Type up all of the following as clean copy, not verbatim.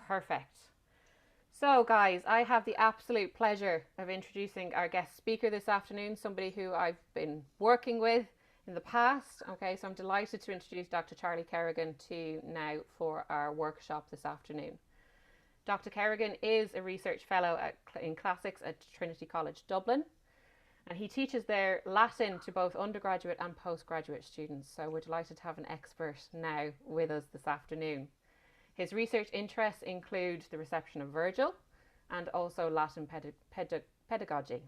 Perfect. So, guys, I have the absolute pleasure of introducing our guest speaker this afternoon, somebody who I've been working with in the past. Okay, so I'm delighted to introduce Dr. Charlie Kerrigan to you now for our workshop this afternoon. Dr. Kerrigan is a research fellow in classics at Trinity College Dublin, and he teaches there Latin to both undergraduate and postgraduate students. So we're delighted to have an expert now with us this afternoon. His research interests include the reception of Virgil and also Latin pedagogy.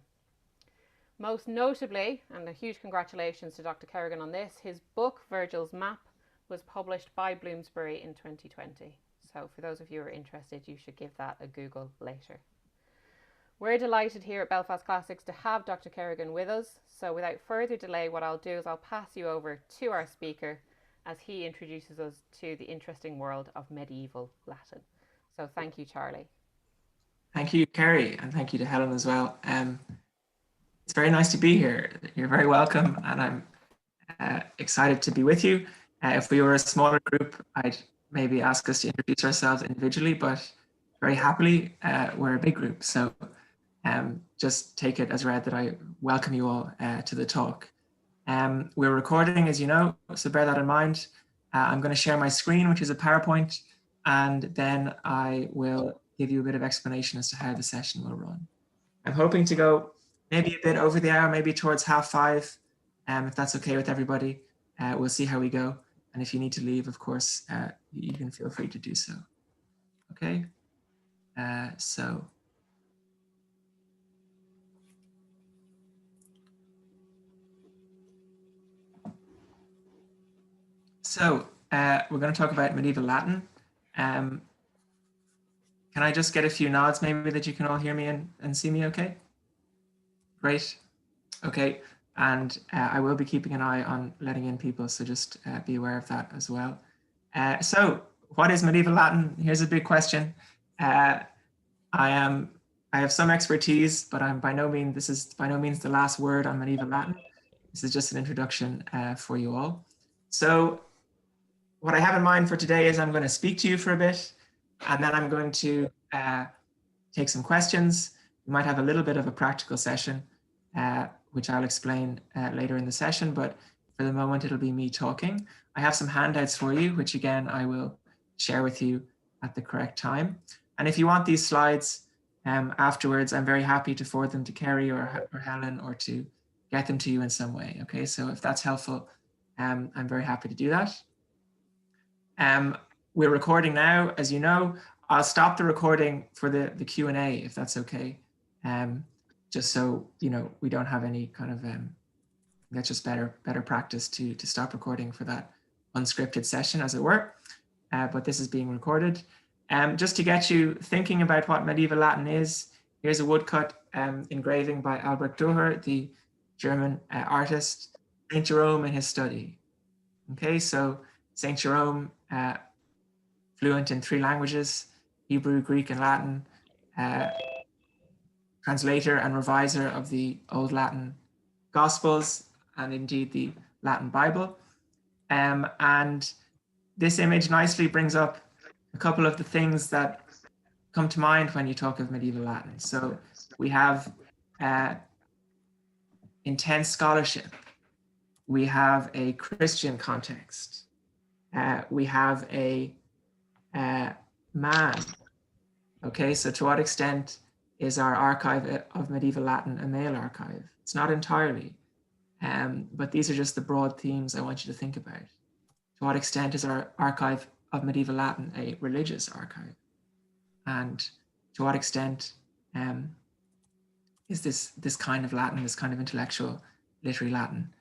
Most notably, and a huge congratulations to Dr. Kerrigan on this, his book Virgil's Map was published by Bloomsbury in 2020. So for those of you who are interested, you should give that a Google later. We're delighted here at Belfast Classics to have Dr. Kerrigan with us. So without further delay, what I'll do is I'll pass you over to our speaker as he introduces us to the interesting world of medieval Latin. So thank you, Charlie. Thank you, Kerry, and thank you to Helen as well. It's very nice to be here. You're very welcome, and I'm excited to be with you. If we were a smaller group, I'd maybe ask us to introduce ourselves individually, but very happily, we're a big group. So just take it as read that I welcome you all to the talk. We're recording, as you know, so bear that in mind. I'm going to share my screen, which is a PowerPoint, and then I will give you a bit of explanation as to how the session will run. I'm hoping to go maybe a bit over the hour, maybe towards 5:30, if that's okay with everybody. We'll see how we go. And if you need to leave, of course, you can feel free to do so. Okay, so we're going to talk about medieval Latin. Can I just get a few nods maybe that you can all hear me and see me okay? Great. Okay. And I will be keeping an eye on letting in people, so just be aware of that as well. So what is medieval Latin? Here's a big question. I have some expertise, but this is by no means the last word on medieval Latin. This is just an introduction for you all. So what I have in mind for today is I'm going to speak to you for a bit, and then I'm going to take some questions. We might have a little bit of a practical session, which I'll explain later in the session, but for the moment it'll be me talking. I have some handouts for you, which again I will share with you at the correct time. And if you want these slides afterwards, I'm very happy to forward them to Kerry or Helen, or to get them to you in some way. Okay, so if that's helpful, I'm very happy to do that. We're recording now, as you know. I'll stop the recording for the Q&A if that's okay. Just so we don't have any kind of that's just better practice to stop recording for that unscripted session, as it were. But this is being recorded. Just to get you thinking about what medieval Latin is, here's a woodcut engraving by Albrecht Dürer, the German artist, Saint Jerome in his study. Okay, so Saint Jerome, fluent in 3 languages, Hebrew, Greek, and Latin, translator and reviser of the Old Latin Gospels, and indeed the Latin Bible. And this image nicely brings up a couple of the things that come to mind when you talk of medieval Latin. So we have intense scholarship. We have a Christian context. We have a man. Okay, so to what extent is our archive of medieval Latin a male archive? It's not entirely, but these are just the broad themes I want you to think about. To what extent is our archive of medieval Latin a religious archive? And to what extent is this kind of Latin, this kind of intellectual literary Latin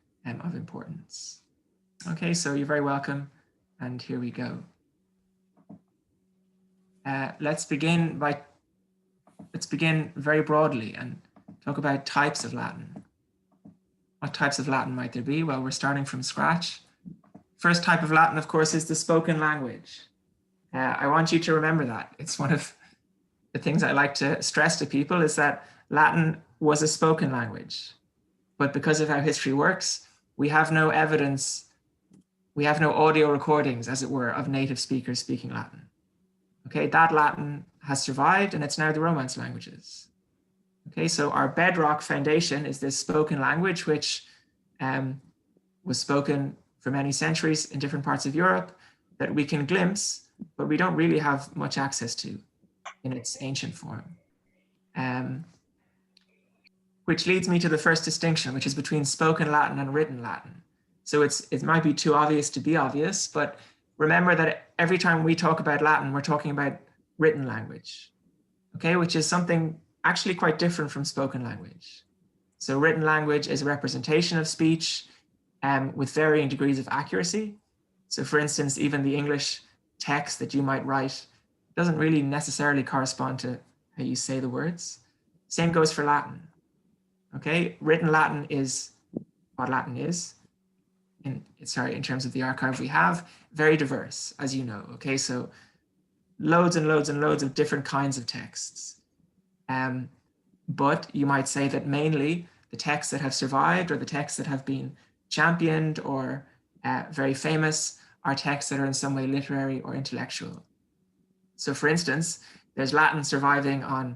of importance? Okay, so you're very welcome, and here we go. Let's begin very broadly and talk about types of Latin. What types of Latin might there be? Well, we're starting from scratch. First type of Latin, of course, is the spoken language. I want you to remember that. It's one of the things I like to stress to people, is that Latin was a spoken language. But because of how history works, we have no evidence, we have no audio recordings, as it were, of native speakers speaking Latin. Okay, that Latin has survived and it's now the Romance languages. Okay, so our bedrock foundation is this spoken language, which was spoken for many centuries in different parts of Europe that we can glimpse, but we don't really have much access to in its ancient form. Which leads me to the first distinction, which is between spoken Latin and written Latin. So it might be too obvious to be obvious, but remember that every time we talk about Latin, we're talking about written language, okay, which is something actually quite different from spoken language. So written language is a representation of speech with varying degrees of accuracy. So for instance, even the English text that you might write doesn't really necessarily correspond to how you say the words. Same goes for Latin. Okay, written Latin is what Latin is, in terms of the archive we have, very diverse, as you know. Okay, so loads and loads and loads of different kinds of texts. But you might say that mainly the texts that have survived or the texts that have been championed or very famous are texts that are in some way literary or intellectual. So for instance, there's Latin surviving on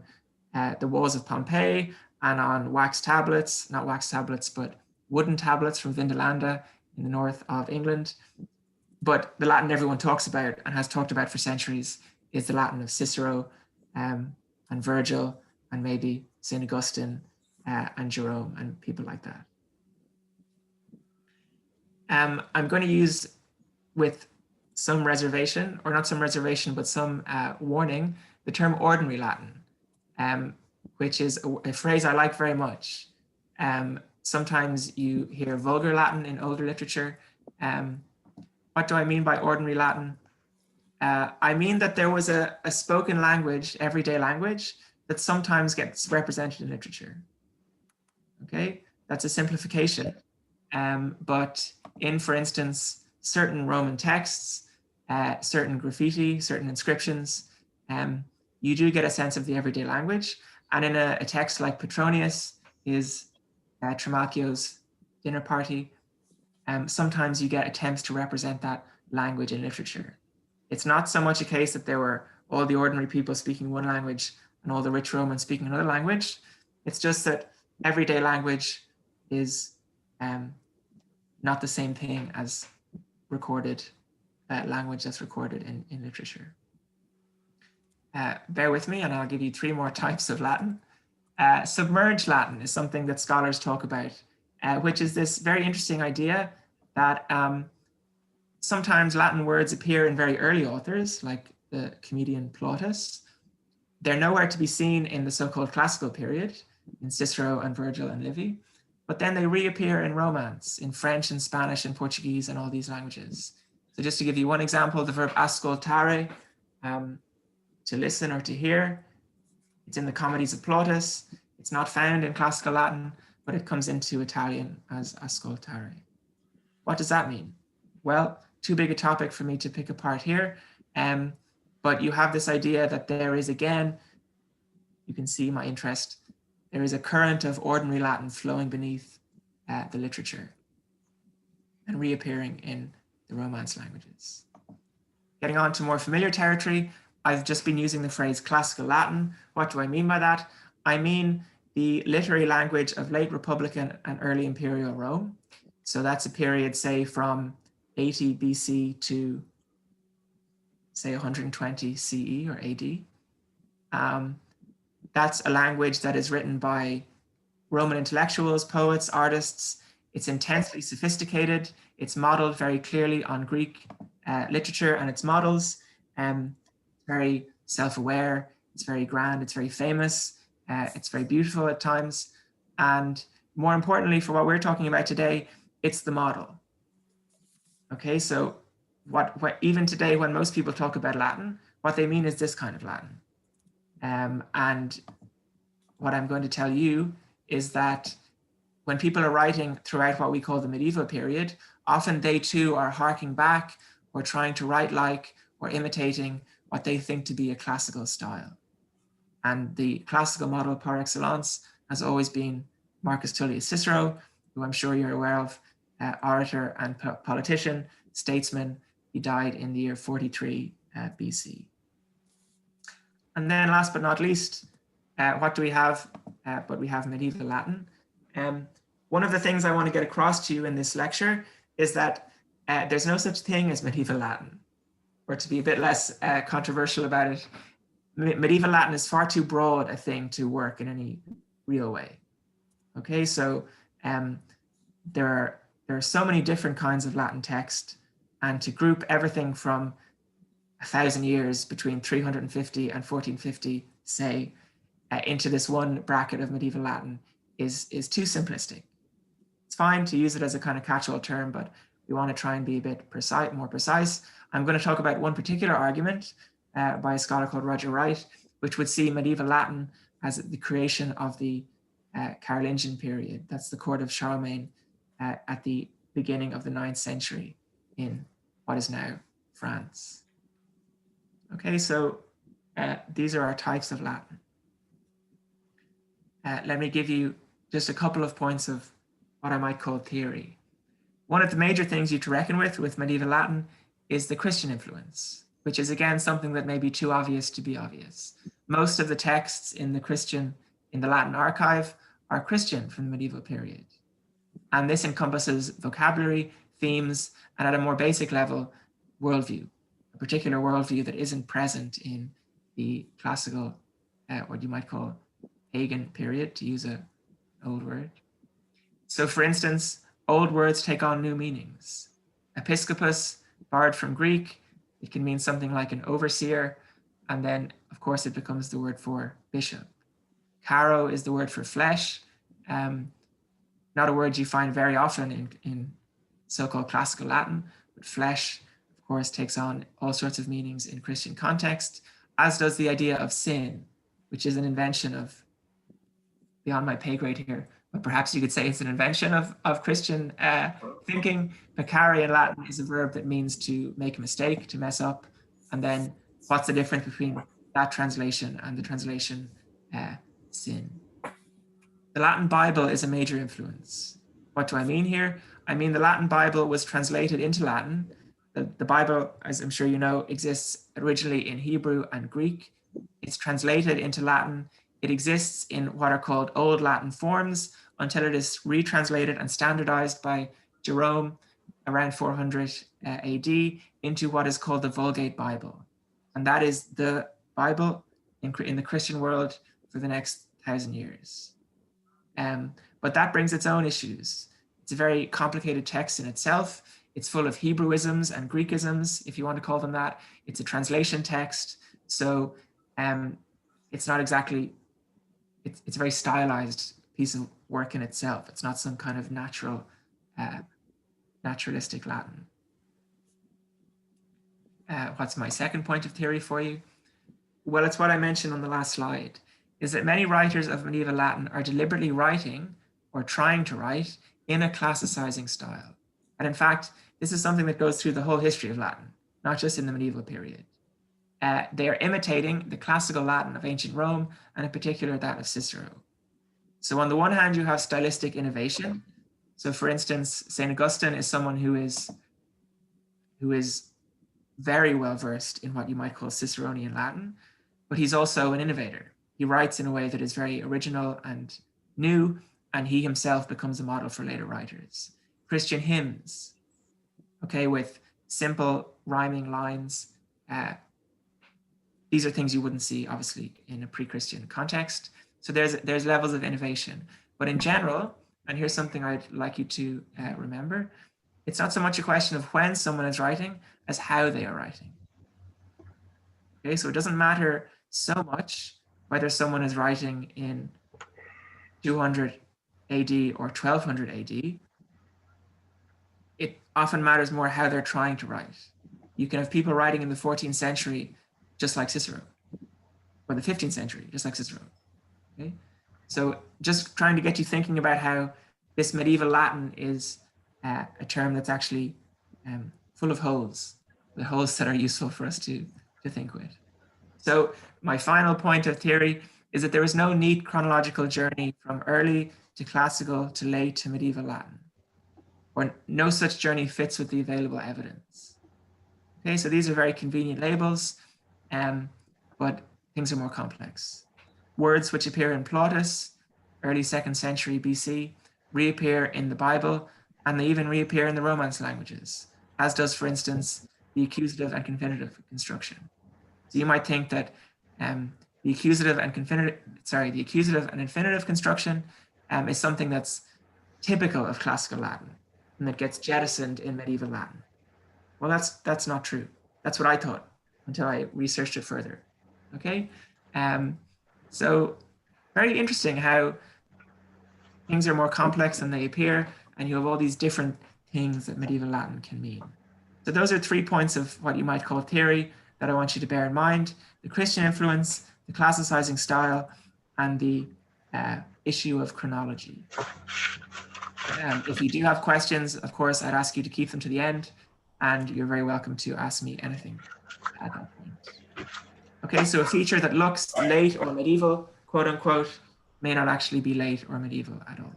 the walls of Pompeii and on wax tablets, not wax tablets, but wooden tablets from Vindolanda in the north of England. But the Latin everyone talks about and has talked about for centuries is the Latin of Cicero and Virgil and maybe St. Augustine and Jerome and people like that. I'm going to use, with some reservation, or not some reservation, but some warning, the term ordinary Latin, which is a phrase I like very much. Sometimes you hear vulgar Latin in older literature. What do I mean by ordinary Latin? I mean that there was a spoken language, everyday language, that sometimes gets represented in literature. Okay, that's a simplification. But in, for instance, certain Roman texts, certain graffiti, certain inscriptions, you do get a sense of the everyday language. And in a text like Petronius, his Trimalchio's dinner party, sometimes you get attempts to represent that language in literature. It's not so much a case that there were all the ordinary people speaking one language and all the rich Romans speaking another language. It's just that everyday language is not the same thing as recorded language that's recorded in literature. Bear with me and I'll give you 3 more types of Latin. Submerged Latin is something that scholars talk about, which is this very interesting idea that sometimes Latin words appear in very early authors, like the comedian Plautus. They're nowhere to be seen in the so-called classical period, in Cicero and Virgil and Livy, but then they reappear in Romance, in French and Spanish and Portuguese and all these languages. So just to give you one example, the verb ascoltare, to listen or to hear, it's in the comedies of Plautus. It's not found in classical Latin, but it comes into Italian as ascoltare. What does that mean? Well, too big a topic for me to pick apart here, but you have this idea that there is, again, you can see my interest, there is a current of ordinary Latin flowing beneath the literature and reappearing in the Romance languages. Getting on to more familiar territory, I've just been using the phrase classical Latin. What do I mean by that? I mean the literary language of late Republican and early imperial Rome. So that's a period, say, from 80 BC to, say, 120 CE or AD. That's a language that is written by Roman intellectuals, poets, artists. It's intensely sophisticated. It's modeled very clearly on Greek literature and its models. Very self-aware, it's very grand, it's very famous, it's very beautiful at times. And more importantly, for what we're talking about today, it's the model. Okay, so what even today, when most people talk about Latin, what they mean is this kind of Latin. And what I'm going to tell you is that when people are writing throughout what we call the medieval period, often they too are harking back or trying to write like or imitating what they think to be a classical style. And the classical model par excellence has always been Marcus Tullius Cicero, who I'm sure you're aware of, orator and politician, statesman. He died in the year 43 BC. And then last but not least, what do we have? But we have medieval Latin. One of the things I want to get across to you in this lecture is that there's no such thing as medieval Latin, or to be a bit less controversial about it, medieval Latin is far too broad a thing to work in any real way. Okay, so there are so many different kinds of Latin text, and to group everything from 1,000 years between 350 and 1450, say, into this one bracket of medieval Latin is too simplistic. It's fine to use it as a kind of catch-all term, but we want to try and be a bit more precise. I'm going to talk about one particular argument by a scholar called Roger Wright, which would see medieval Latin as the creation of the Carolingian period. That's the court of Charlemagne at the beginning of the 9th century in what is now France. Okay, so these are our types of Latin. Let me give you just a couple of points of what I might call theory. One of the major things you have to reckon with medieval Latin is the Christian influence, which is again something that may be too obvious to be obvious. Most of the texts in the Latin archive are Christian from the medieval period. And this encompasses vocabulary, themes, and at a more basic level, worldview, a particular worldview that isn't present in the classical, what you might call pagan period, to use an old word. So for instance, old words take on new meanings. Episcopus, borrowed from Greek, it can mean something like an overseer, and then of course it becomes the word for bishop. Caro is the word for flesh, not a word you find very often in so-called classical Latin, but flesh, of course, takes on all sorts of meanings in Christian context, as does the idea of sin, which is an invention of, beyond my pay grade here, but perhaps you could say it's an invention of Christian thinking. Peccare in Latin is a verb that means to make a mistake, to mess up. And then what's the difference between that translation and the translation sin? The Latin Bible is a major influence. What do I mean here? I mean the Latin Bible was translated into Latin. The Bible, as I'm sure you know, exists originally in Hebrew and Greek. It's translated into Latin. It exists in what are called Old Latin forms until it is retranslated and standardized by Jerome around 400 AD into what is called the Vulgate Bible. And that is the Bible in the Christian world for the next 1,000 years. But that brings its own issues. It's a very complicated text in itself. It's full of Hebrewisms and Greekisms, if you want to call them that. It's a translation text. So it's not exactly, it's a very stylized piece of work in itself. It's not some kind of naturalistic Latin. What's my second point of theory for you? Well, it's what I mentioned on the last slide, is that many writers of medieval Latin are deliberately writing or trying to write in a classicizing style. And in fact, this is something that goes through the whole history of Latin, not just in the medieval period. They are imitating the classical Latin of ancient Rome, and in particular that of Cicero. So on the one hand, you have stylistic innovation. So for instance, St. Augustine is someone who is very well versed in what you might call Ciceronian Latin, but he's also an innovator. He writes in a way that is very original and new, and he himself becomes a model for later writers. Christian hymns, okay, with simple rhyming lines. These are things you wouldn't see, obviously, in a pre-Christian context. So there's levels of innovation. But in general, and here's something I'd like you to remember, it's not so much a question of when someone is writing as how they are writing. Okay, so it doesn't matter so much whether someone is writing in 200 AD or 1200 AD. It often matters more how they're trying to write. You can have people writing in the 14th century just like Cicero, or the 15th century just like Cicero. Okay? So just trying to get you thinking about how this medieval Latin is a term that's actually full of holes, the holes that are useful for us to think with. So my final point of theory is that there is no neat chronological journey from early to classical to late to medieval Latin, or no such journey fits with the available evidence. Okay, so these are very convenient labels, but things are more complex. Words which appear in Plautus, early 2nd century BC, reappear in the Bible, and they even reappear in the Romance languages, as does, for instance, the accusative and confinitive construction. So you might think that the accusative and infinitive construction is something that's typical of classical Latin and that gets jettisoned in medieval Latin. Well, that's not true. That's what I thought until I researched it further. Okay, so very interesting how things are more complex than they appear, and you have all these different things that medieval Latin can mean. So those are 3 points of what you might call theory that I want you to bear in mind: the Christian influence, the classicizing style, and the issue of chronology. If you do have questions, of course, I'd ask you to keep them to the end, and you're very welcome to ask me anything at that point. Okay, so a feature that looks late or medieval, quote unquote, may not actually be late or medieval at all.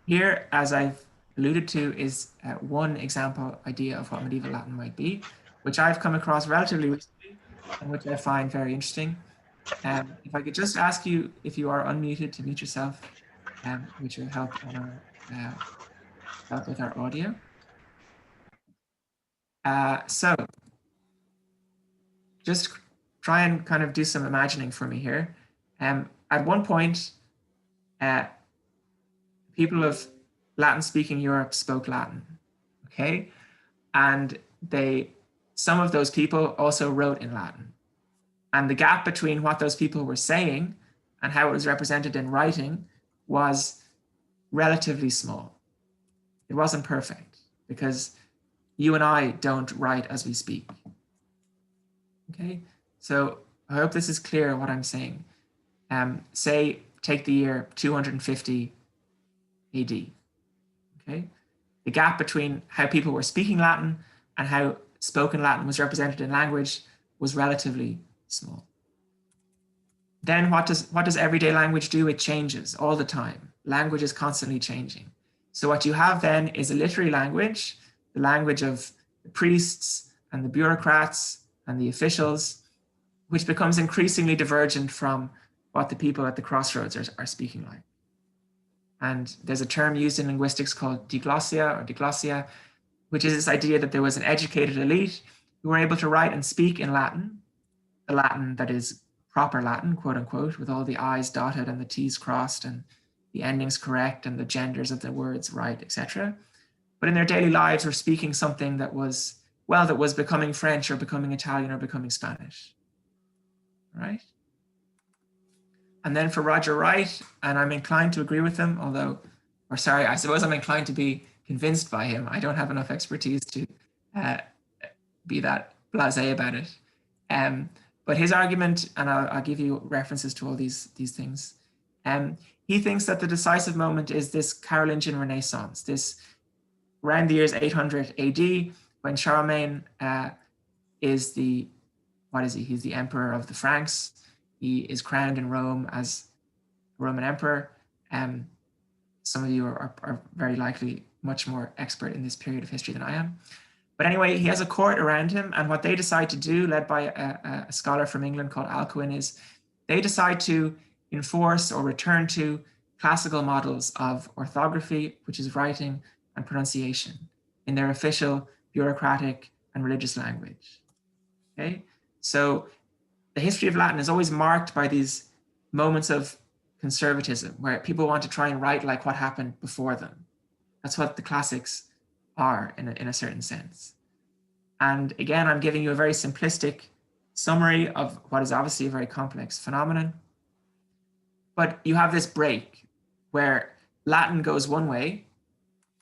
Here, as I've alluded to, is one example idea of what medieval Latin might be, which I've come across relatively recently and which I find very interesting. If I could just ask you if you are unmuted to mute yourself, which will help on our help with our audio. So just try and kind of do some imagining for me here. At one point, people of Latin-speaking Europe spoke Latin, okay? And some of those people also wrote in Latin. And the gap between what those people were saying and how it was represented in writing was relatively small. It wasn't perfect because you and I don't write as we speak. Okay, so I hope this is clear what I'm saying. Say, take the year 250 AD. Okay, the gap between how people were speaking Latin and how spoken Latin was represented in language was relatively small. Then what does everyday language do? It changes all the time. Language is constantly changing. So what you have then is a literary language, the language of the priests and the bureaucrats and the officials, which becomes increasingly divergent from what the people at the crossroads are speaking like. And there's a term used in linguistics called diglossia, which is this idea that there was an educated elite who were able to write and speak in Latin, the Latin that is proper Latin, quote unquote, with all the I's dotted and the T's crossed and the endings correct and the genders of the words right, etc. But in their daily lives were speaking something that was, well, that was becoming French or becoming Italian or becoming Spanish, right? And then for Roger Wright, and I'm inclined to agree with him, I suppose I'm inclined to be convinced by him. I don't have enough expertise to be that blasé about it. But his argument, and I'll give you references to all these things. He thinks that the decisive moment is this Carolingian Renaissance, this around the years 800 AD, when Charlemagne is the, what is he? He's the emperor of the Franks. He is crowned in Rome as Roman emperor. Some of you are very likely much more expert in this period of history than I am. But anyway, he has a court around him, and what they decide to do, led by a scholar from England called Alcuin, is they decide to enforce or return to classical models of orthography, which is writing and pronunciation, in their official, bureaucratic, and religious language. Okay, so the history of Latin is always marked by these moments of conservatism, where people want to try and write like what happened before them. That's what the classics are in a certain sense. And again, I'm giving you a very simplistic summary of what is obviously a very complex phenomenon. But you have this break where Latin goes one way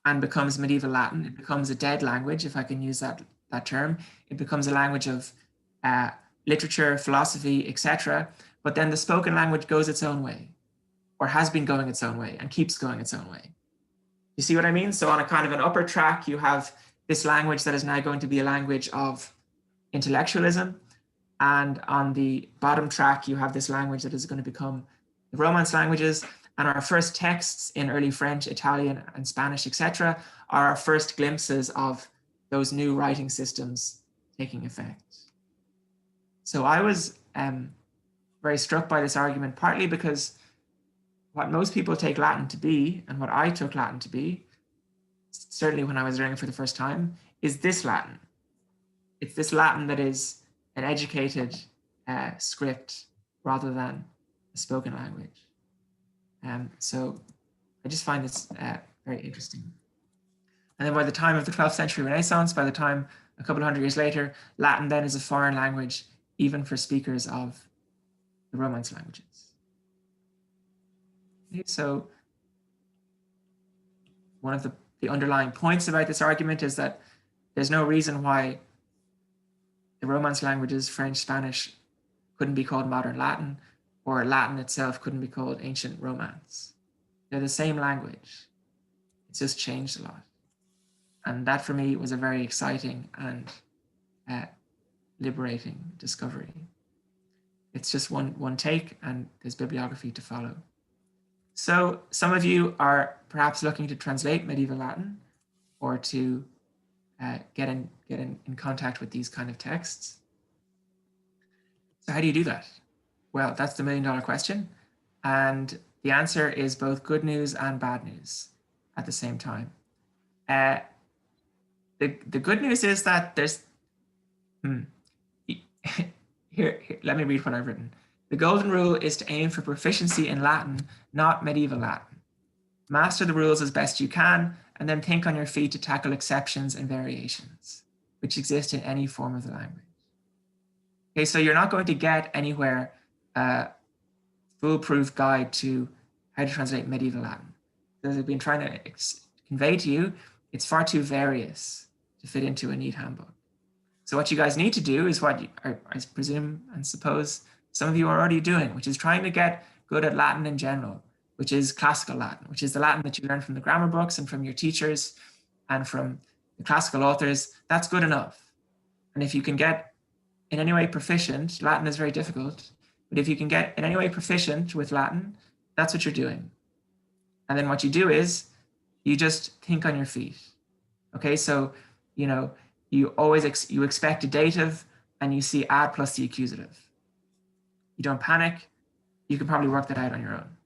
and becomes medieval Latin. It becomes a dead language, if I can use that term. It becomes a language of literature, philosophy, etc. But then the spoken language goes its own way, or has been going its own way and keeps going its own way. You see what I mean? So on a kind of an upper track, you have this language that is now going to be a language of intellectualism. And on the bottom track, you have this language that is going to become the Romance languages. And our first texts in early French, Italian, and Spanish, etc., are our first glimpses of those new writing systems taking effect. So I was very struck by this argument, partly because what most people take Latin to be, and what I took Latin to be, certainly when I was learning for the first time, is this Latin. It's this Latin that is an educated script rather than a spoken language. So I just find this very interesting. And then by the time of the 12th century Renaissance, by the time a couple of hundred years later, Latin then is a foreign language, even for speakers of the Romance languages. Okay, so one of the underlying points about this argument is that there's no reason why the Romance languages, French, Spanish, couldn't be called modern Latin, or Latin itself couldn't be called ancient Romance. They're the same language. It's just changed a lot. And that for me was a very exciting and liberating discovery. It's just one take, and there's bibliography to follow. So some of you are perhaps looking to translate medieval Latin or to get in contact with these kind of texts. So how do you do that? Well, that's the million-dollar question. And the answer is both good news and bad news at the same time. The good news is that there's, here, let me read what I've written. The golden rule is to aim for proficiency in Latin, not medieval Latin. Master the rules as best you can, and then think on your feet to tackle exceptions and variations, which exist in any form of the language. Okay, so you're not going to get anywhere a foolproof guide to how to translate medieval Latin. As I've been trying to convey to you, it's far too various to fit into a neat handbook. So what you guys need to do is what I presume and suppose some of you are already doing, which is trying to get good at Latin in general, which is classical Latin, which is the Latin that you learn from the grammar books and from your teachers and from the classical authors. That's good enough. And if you can get in any way proficient, Latin is very difficult, but if you can get in any way proficient with Latin, that's what you're doing. And then what you do is you just think on your feet. Okay, so, you know, you always you expect a dative and you see ad plus the accusative. You don't panic. You can probably work that out on your own.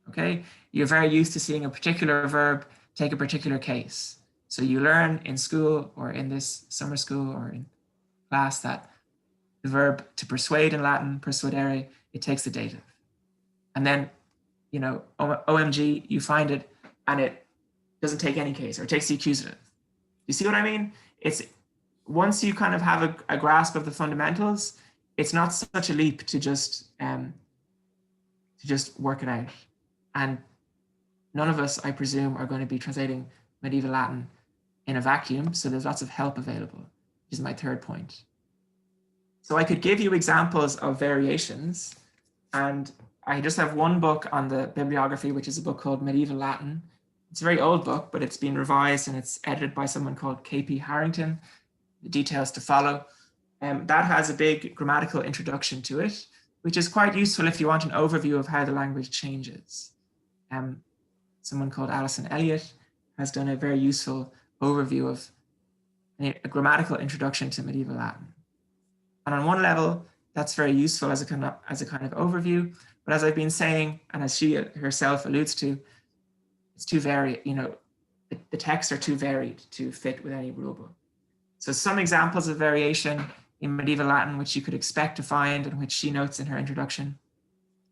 Okay, you're very used to seeing a particular verb take a particular case. So you learn in school or in this summer school or in class that the verb to persuade in Latin, persuadere, it takes the dative. And then, you know, OMG, you find it and it doesn't take any case, or it takes the accusative. You see what I mean? It's once you kind of have a grasp of the fundamentals, it's not such a leap to just work it out. And none of us, I presume, are going to be translating medieval Latin in a vacuum. So there's lots of help available, which is my third point. So I could give you examples of variations, and I just have one book on the bibliography, which is a book called Medieval Latin. It's a very old book, but it's been revised and it's edited by someone called K.P. Harrington. The details to follow. That has a big grammatical introduction to it, which is quite useful if you want an overview of how the language changes. Someone called Alison Elliott has done a very useful overview of a grammatical introduction to medieval Latin. And on one level, that's very useful as a kind of overview. But as I've been saying, and as she herself alludes to, it's too varied. You know, the texts are too varied to fit with any rule book. So some examples of variation in medieval Latin, which you could expect to find and which she notes in her introduction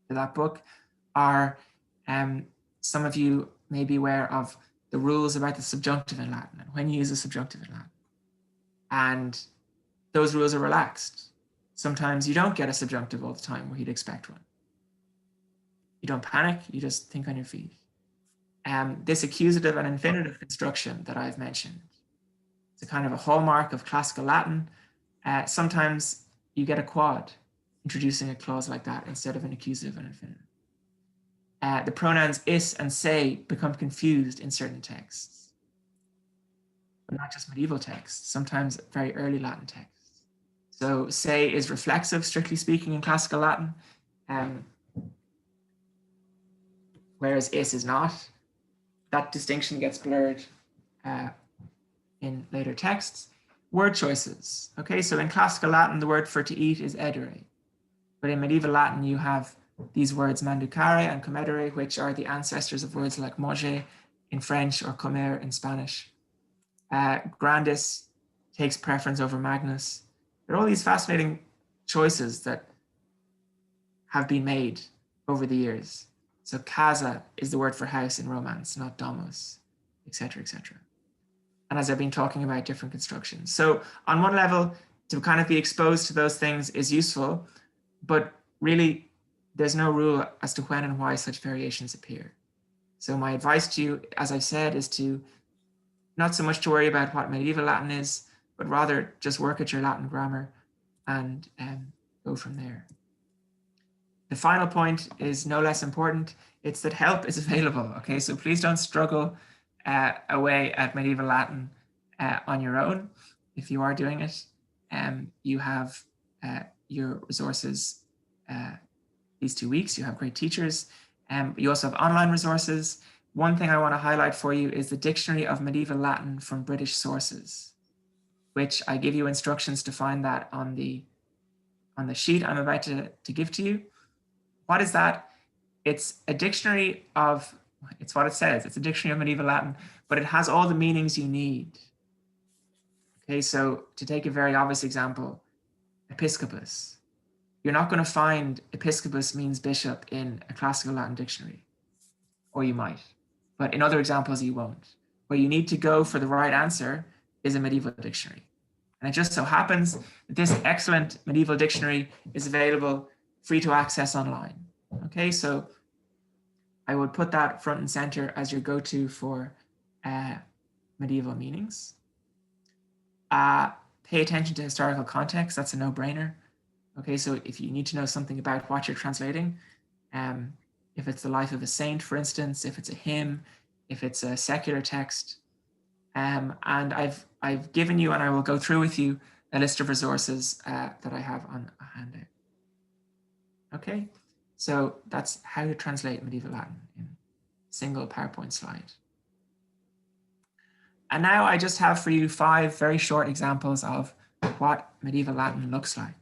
to that book, are some of you may be aware of the rules about the subjunctive in Latin and when you use a subjunctive in Latin. And those rules are relaxed. Sometimes you don't get a subjunctive all the time where you'd expect one. You don't panic, you just think on your feet. This accusative and infinitive construction that I've mentioned, it's a kind of a hallmark of classical Latin. Sometimes you get a quad introducing a clause like that instead of an accusative and infinitive. The pronouns is and say become confused in certain texts, but not just medieval texts, sometimes very early Latin texts. So say is reflexive, strictly speaking, in classical Latin, whereas is not. That distinction gets blurred in later texts. word choices. Okay, so in classical Latin, the word for to eat is edere. But in medieval Latin, you have these words manducare and comedere, which are the ancestors of words like manger in French or comer in Spanish. Grandis takes preference over magnus. There are all these fascinating choices that have been made over the years. So casa is the word for house in Romance, not domus, etc., etc. And as I've been talking about, different constructions. So on one level, to kind of be exposed to those things is useful, but really there's no rule as to when and why such variations appear. So my advice to you, as I've said, is to not so much to worry about what medieval Latin is, but rather just work at your Latin grammar and go from there. The final point is no less important. It's that help is available. Okay, so please don't struggle away at medieval Latin on your own. If you are doing it, you have your resources these 2 weeks. You have great teachers. You also have online resources. One thing I want to highlight for you is the Dictionary of Medieval Latin from British Sources, which I give you instructions to find that on the sheet I'm about to give to you. What is that? It's a dictionary of, it's what it says, it's a dictionary of medieval Latin, but it has all the meanings you need. Okay, so to take a very obvious example, episcopus. You're not going to find episcopus means bishop in a classical Latin dictionary, or you might, but in other examples you won't. Where you need to go for the right answer is a medieval dictionary. And it just so happens that this excellent medieval dictionary is available free to access online. Okay, so I would put that front and center as your go-to for medieval meanings. Pay attention to historical context. That's a no-brainer. Okay, so if you need to know something about what you're translating, if it's the life of a saint, for instance, if it's a hymn, if it's a secular text, and I've given you, and I will go through with you, a list of resources that I have on a handout. Okay, so that's how to translate medieval Latin in a single PowerPoint slide. And now I just have for you 5 very short examples of what medieval Latin looks like.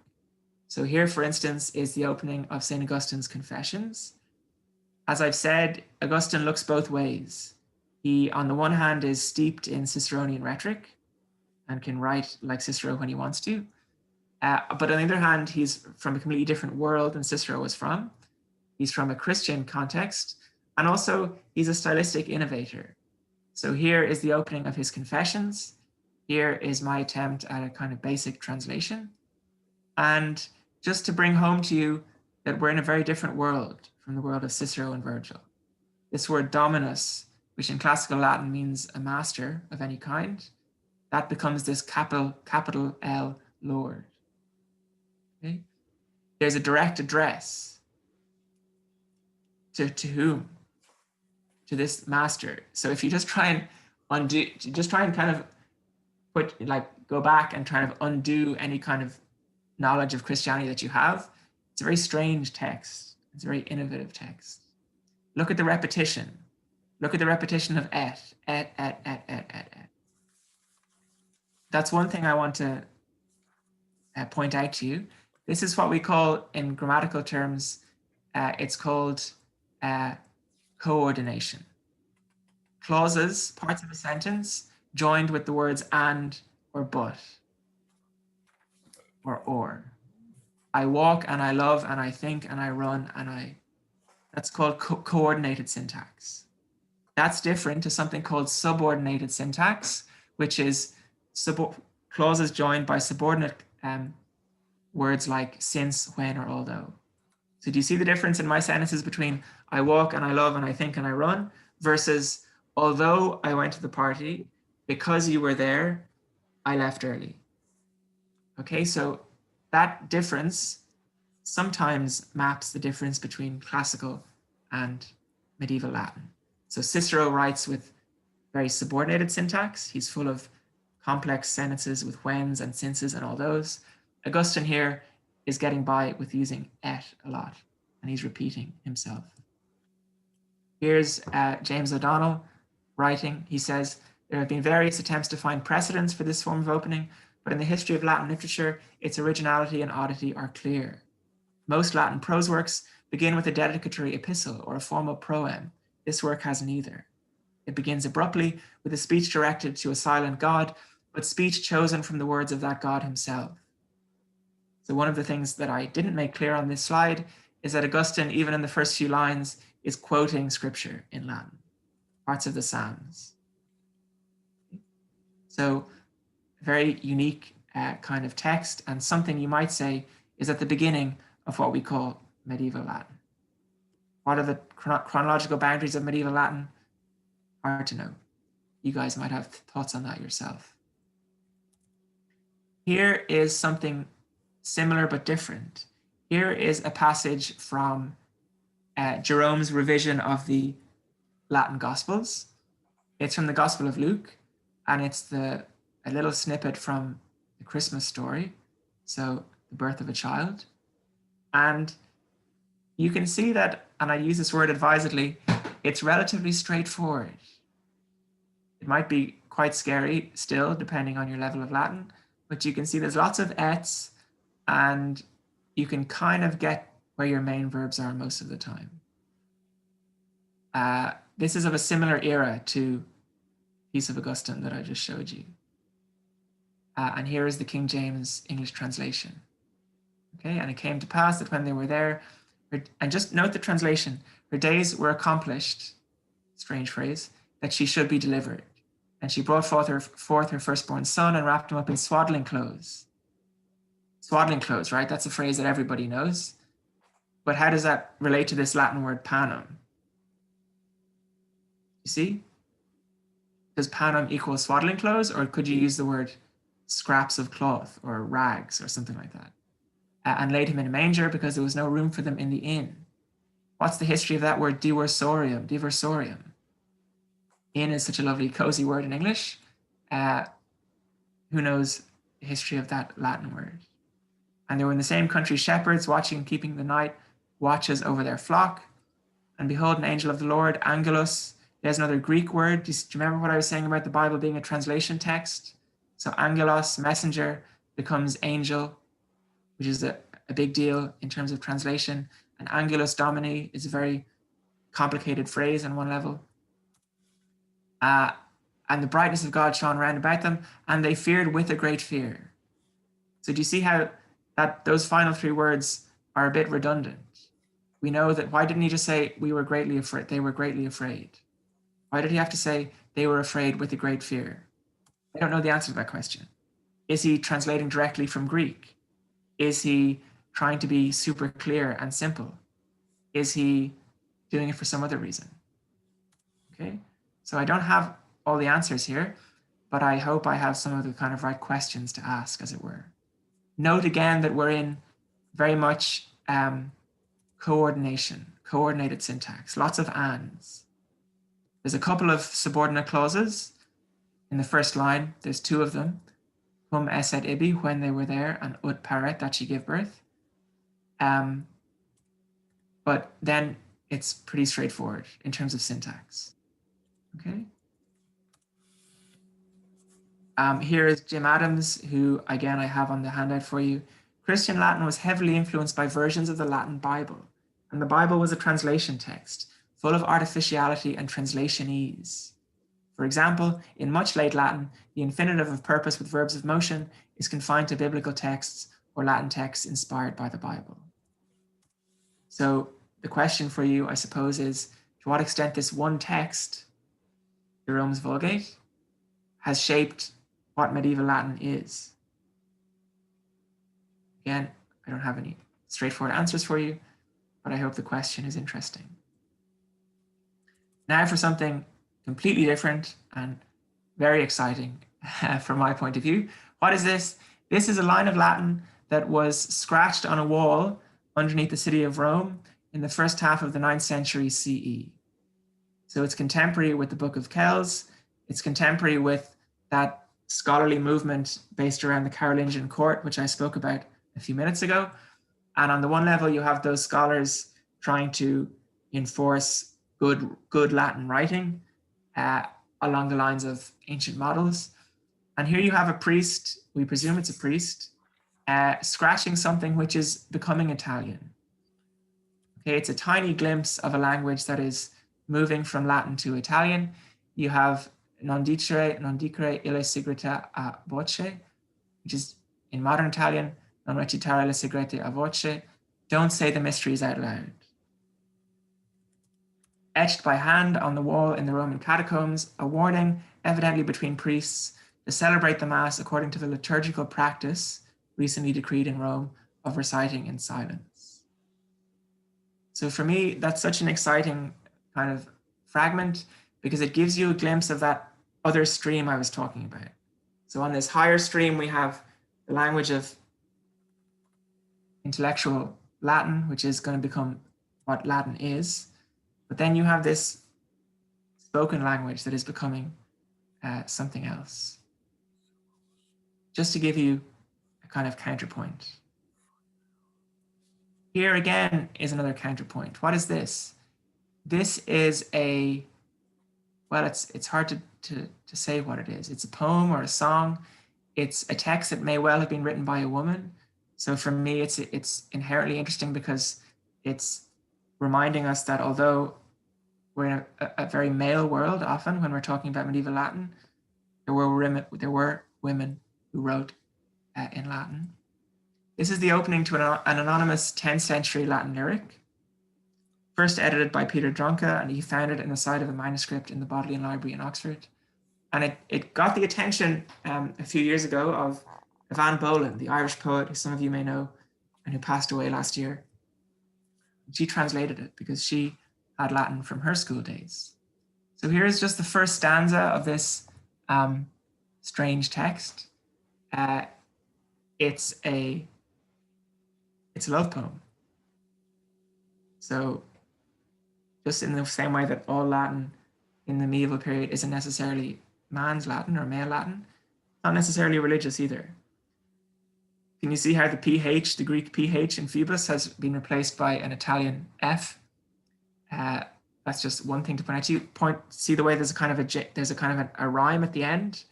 So here, for instance, is the opening of St. Augustine's Confessions. As I've said, Augustine looks both ways. He, on the one hand, is steeped in Ciceronian rhetoric and can write like Cicero when he wants to. But on the other hand, he's from a completely different world than Cicero was from. He's from a Christian context, and also he's a stylistic innovator. So here is the opening of his Confessions. Here is my attempt at a kind of basic translation. And just to bring home to you that we're in a very different world from the world of Cicero and Virgil. This word dominus, which in classical Latin means a master of any kind, that becomes this capital L, Lord. Okay? There's a direct address. To whom? To this master. So if you just try and undo, just try and kind of go back and try to undo any kind of knowledge of Christianity that you have, it's a very strange text. It's a very innovative text. Look at the repetition. Look at the repetition of et. That's one thing I want to point out to you. This is what we call, in grammatical terms, it's called coordination. Clauses, parts of a sentence, joined with the words and or but or. I walk and I love and I think and I run and I. That's called coordinated syntax. That's different to something called subordinated syntax, which is clauses joined by subordinate words like since, when, or although. So do you see the difference in my sentences between I walk and I love and I think and I run versus although I went to the party, because you were there, I left early. Okay, so that difference sometimes maps the difference between classical and medieval Latin. So Cicero writes with very subordinated syntax. He's full of complex sentences with whens and sinces and all those. Augustine here is getting by with using et a lot, and he's repeating himself. Here's James O'Donnell writing. He says, there have been various attempts to find precedents for this form of opening, but in the history of Latin literature, its originality and oddity are clear. Most Latin prose works begin with a dedicatory epistle or a formal proem. This work has neither. It begins abruptly with a speech directed to a silent God, but speech chosen from the words of that God himself. So one of the things that I didn't make clear on this slide is that Augustine, even in the first few lines, is quoting scripture in Latin, parts of the Psalms. So a very unique kind of text, and something you might say is at the beginning of what we call medieval Latin. What are the chronological boundaries of medieval Latin? Hard to know. You guys might have thoughts on that yourself. Here is something similar but different. Here is a passage from Jerome's revision of the Latin Gospels. It's from the Gospel of Luke, and it's a little snippet from the Christmas story, so the birth of a child. And you can see that, and I use this word advisedly, it's relatively straightforward. It might be quite scary still, depending on your level of Latin, but you can see there's lots of ets, and you can kind of get where your main verbs are most of the time. This is of a similar era to the piece of Augustine that I just showed you. And here is the King James English translation. Okay, and it came to pass that when they were there, and just note the translation, her days were accomplished, strange phrase, that she should be delivered. And she brought forth her firstborn son and wrapped him up in swaddling clothes. Swaddling clothes, right? That's a phrase that everybody knows. But how does that relate to this Latin word panem? You see? Does panem equal swaddling clothes, or could you use the word scraps of cloth or rags or something like that? And laid him in a manger because there was no room for them in the inn. What's the history of that word diversorium? Diversorium. Inn is such a lovely, cozy word in English. Who knows the history of that Latin word? And they were in the same country shepherds, watching and keeping the night watches over their flock. And behold, an angel of the Lord, angelos. There's another Greek word. Do you remember what I was saying about the Bible being a translation text? So angelos, messenger, becomes angel, which is a big deal in terms of translation. And angelus domini is a very complicated phrase on one level. And the brightness of God shone round about them, and they feared with a great fear. So do you see how those final three words are a bit redundant? We know that, why didn't he just say we were greatly afraid? They were greatly afraid. Why did he have to say they were afraid with a great fear? I don't know the answer to that question. Is he translating directly from Greek? Is he trying to be super clear and simple? Is he doing it for some other reason? Okay, so I don't have all the answers here, but I hope I have some of the kind of right questions to ask, as it were. Note again that we're in very much coordinated syntax, lots of ands. There's a couple of subordinate clauses in the first line. There's two of them. Cum esset ibi, when they were there, and ut paret, that she gave birth. But then it's pretty straightforward in terms of syntax. Okay. Here is Jim Adams, who, again, I have on the handout for you. Christian Latin was heavily influenced by versions of the Latin Bible, and the Bible was a translation text, full of artificiality and translationese. For example, in much late Latin, the infinitive of purpose with verbs of motion is confined to biblical texts or Latin texts inspired by the Bible. So the question for you, I suppose, is to what extent this one text, Jerome's Vulgate, has shaped what medieval Latin is. Again, I don't have any straightforward answers for you, but I hope the question is interesting. Now for something completely different and very exciting from my point of view. What is this? This is a line of Latin that was scratched on a wall underneath the city of Rome in the first half of the 9th century CE. So it's contemporary with the Book of Kells. It's contemporary with that scholarly movement based around the Carolingian court, which I spoke about a few minutes ago. And on the one level, you have those scholars trying to enforce good Latin writing along the lines of ancient models. And here you have a priest, we presume it's a priest, scratching something which is becoming Italian. Okay, it's a tiny glimpse of a language that is moving from Latin to Italian. You have non dicere ille segreta a voce, which is in modern Italian, non recitare le segrete a voce, don't say the mysteries out loud. Etched by hand on the wall in the Roman catacombs, a warning, evidently between priests, to celebrate the Mass according to the liturgical practice recently decreed in Rome of reciting in silence. So for me, that's such an exciting kind of fragment because it gives you a glimpse of that other stream I was talking about. So on this higher stream, we have the language of intellectual Latin, which is going to become what Latin is. But then you have this spoken language that is becoming something else. Just to give you a kind of counterpoint. Here again is another counterpoint. What is this? This is a, well, it's hard to say what it is. It's a poem or a song. It's a text that may well have been written by a woman. So for me, it's inherently interesting because it's reminding us that although we're in a very male world often when we're talking about medieval Latin, there were women who wrote in Latin. This is the opening to an anonymous 10th century Latin lyric, first edited by Peter Dronca, and he found it in the side of a manuscript in the Bodleian Library in Oxford. And it got the attention a few years ago of Evan Boland, the Irish poet who some of you may know and who passed away last year. She translated it because she had Latin from her school days. So here's just the first stanza of this strange text. It's a love poem. So just in the same way that all Latin in the medieval period isn't necessarily man's Latin or male Latin, not necessarily religious either. Can you see how the PH, the Greek PH in Phoebus has been replaced by an Italian F? That's just one thing to point out to you. See the way there's a kind of a rhyme at the end.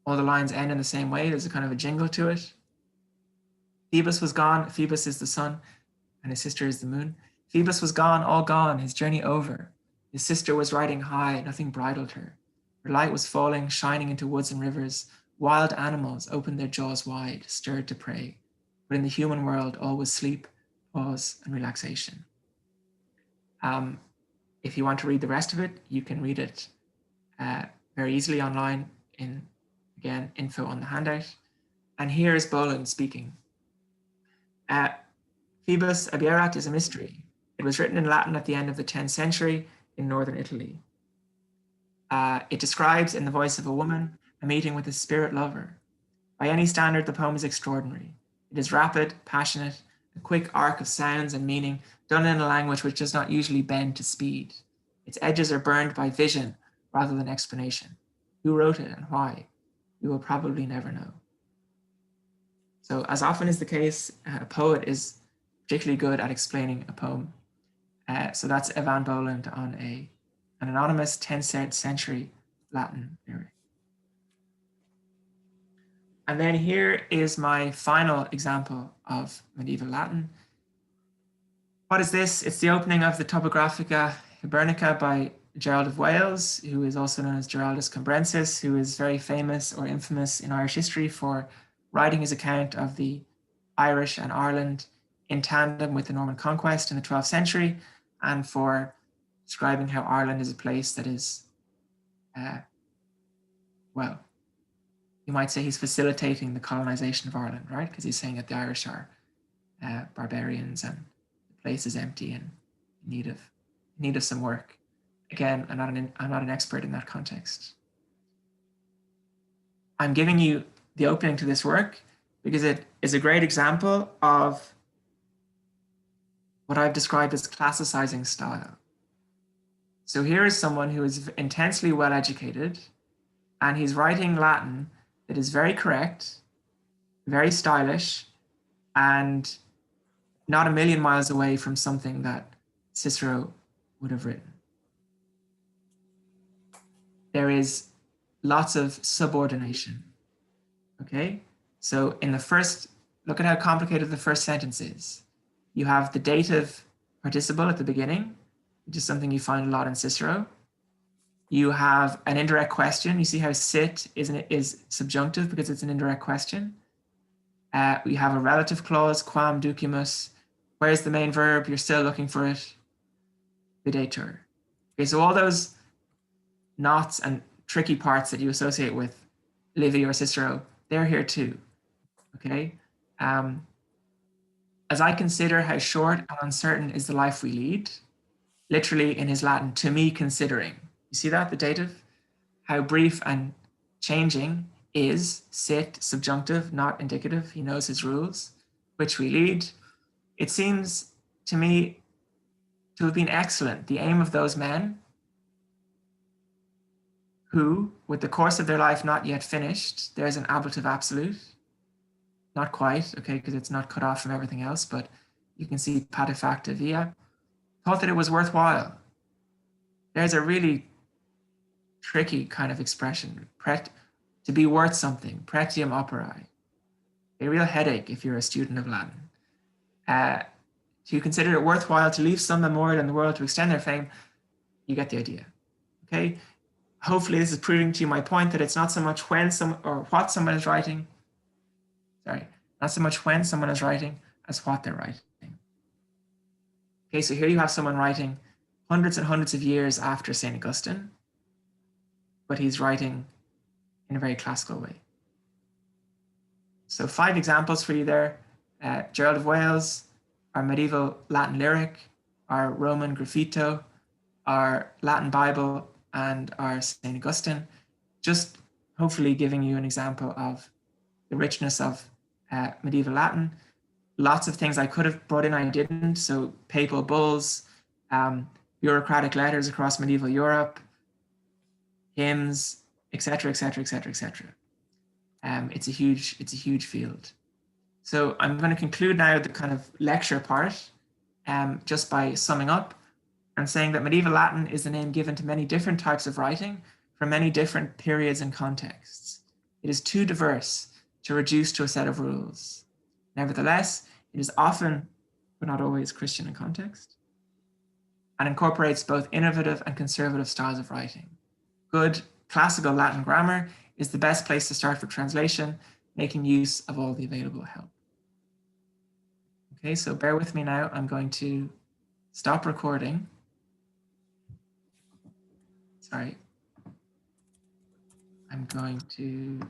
All the lines end in the same way. There's a kind of a jingle to it. Phoebus was gone. Phoebus is the sun, and his sister is the moon. Phoebus was gone, all gone, his journey over. His sister was riding high, nothing bridled her. Her light was falling, shining into woods and rivers. Wild animals opened their jaws wide, stirred to prey. But in the human world, all was sleep, pause, and relaxation. If you want to read the rest of it, you can read it very easily online in, again, info on the handout. And here is Boland speaking. Phoebus Abierat is a mystery. It was written in Latin at the end of the 10th century in northern Italy. It describes, in the voice of a woman, a meeting with a spirit lover. By any standard, the poem is extraordinary. It is rapid, passionate, a quick arc of sounds and meaning done in a language which does not usually bend to speed. Its edges are burned by vision rather than explanation. Who wrote it and why? We will probably never know. So as often is the case, a poet is particularly good at explaining a poem. So that's Evan Boland on an anonymous 10th century Latin lyric. And then here is my final example of medieval Latin. What is this? It's the opening of the Topographica Hibernica by Geoffrey of Wales, who is also known as Giraldus Cambrensis, who is very famous or infamous in Irish history for writing his account of the Irish and Ireland in tandem with the Norman conquest in the 12th century, and for describing how Ireland is a place that is, well, you might say he's facilitating the colonization of Ireland, right? Because he's saying that the Irish are barbarians and the place is empty and in need of some work. Again, I'm not an expert in that context. I'm giving you the opening to this work because it is a great example of what I've described as classicizing style. So here is someone who is intensely well educated, and he's writing Latin that is very correct, very stylish, and not a million miles away from something that Cicero would have written. There is lots of subordination. Okay, so in the first, look at how complicated the first sentence is. You have the dative participle at the beginning, which is something you find a lot in Cicero. You have an indirect question. You see how sit is subjunctive because it's an indirect question. We have a relative clause, quam ducimus. Where's the main verb? You're still looking for it. Videtur. Okay, so all those knots and tricky parts that you associate with Livy or Cicero, they're here too. Okay. As I consider how short and uncertain is the life we lead, literally in his Latin, to me considering. You see that, the dative? How brief and changing is sit, subjunctive, not indicative. He knows his rules, which we lead. It seems to me to have been excellent, the aim of those men who, with the course of their life not yet finished, there's an ablative absolute, not quite, okay, because it's not cut off from everything else, but you can see patefacta via, thought that it was worthwhile. There's a really tricky kind of expression, to be worth something, pretium operae, a real headache if you're a student of Latin. To consider it worthwhile to leave some memorial in the world to extend their fame, you get the idea, okay? Hopefully this is proving to you my point that it's not so much when or what someone is writing, not so much when someone is writing as what they're writing. Okay, so here you have someone writing hundreds and hundreds of years after St. Augustine, but he's writing in a very classical way. So 5 examples for you there. Gerald of Wales, our medieval Latin lyric, our Roman graffito, our Latin Bible, and our St. Augustine, just hopefully giving you an example of the richness of medieval Latin. Lots of things I could have brought in, I didn't. So papal bulls, bureaucratic letters across medieval Europe, hymns, etc., etc., etc., etc. It's a huge field. So I'm going to conclude now the kind of lecture part just by summing up and saying that medieval Latin is the name given to many different types of writing from many different periods and contexts. It is too diverse to reduce to a set of rules. Nevertheless, it is often, but not always, Christian in context and incorporates both innovative and conservative styles of writing. Good classical Latin grammar is the best place to start for translation, making use of all the available help. Okay, so bear with me now. I'm going to stop recording. Sorry. I'm going to